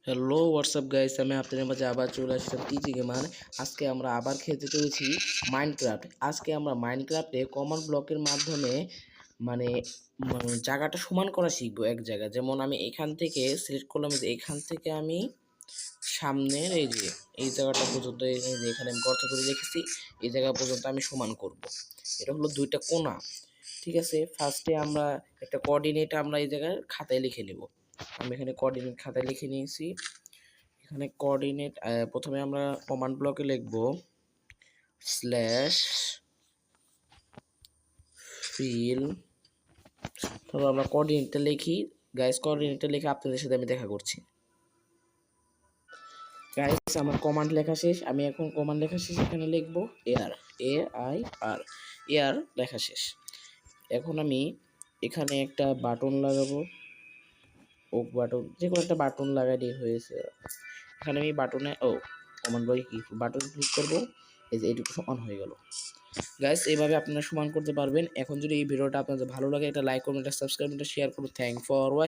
Hello WhatsApp guys, আমি আপনাদের মাঝে আবার চলে আসলাম টিজি গেমার। আজকে আমরা আবার খেলতে চলেছি মাইনক্রাফট। আজকে আমরা মাইনক্রাফটে কমন ব্লকের মাধ্যমে মানে জায়গাটা সমান করা শিখবো। এক জায়গা যেমন আমি এখান থেকে সিলেক্ট করলাম, যে এখান থেকে আমি সামনের এই জায়গাটা পর্যন্ত, এই যে এখানে আমি গর্ত করে রেখেছি, এই জায়গা পর্যন্ত আমি সমান করব। এটা হলো দুইটা কোণা, ঠিক আছে। ফার্স্টে আমরা একটা কোঅর্ডিনেট আমরা এই জায়গায় খাতায় লিখে নেব। আমি এখানে কোঅর্ডিনেট খাতায় লিখে নিয়েছি। এখানে কোঅর্ডিনেট প্রথমে আমরা কমান্ড ব্লকে লিখব স্ল্যাশ ফিল। তারপর আমরা কোঅর্ডিনেটটা লিখি। গাইস, কোঅর্ডিনেটটা লিখে আপনাদের সাথে আমি দেখা করছি। গাইস, আমার কমান্ড লেখা শেষ। আমি এখন কমান্ড লেখা শেষ, এখানে লিখব এয়ার, AIR, এয়ার লেখা শেষ। এখন আমি এখানে একটা বাটন লাগাবো, ওক বাটন, যে কোনো একটা বাটন লাগাইলেই হয়েছে। এখানে আমি বাটনে কমান্ড ব্লকে কি বাটন ক্লিক করব, এই যে এইটুকু সমান হয়ে গেল। গাইস, এইভাবে আপনারা সমান করতে পারবেন। এখন যদি এই ভিডিওটা আপনাদের ভালো লাগে, একটা লাইক করুন, একটা সাবস্ক্রাইব, একটা শেয়ার করুন। Thank for watching.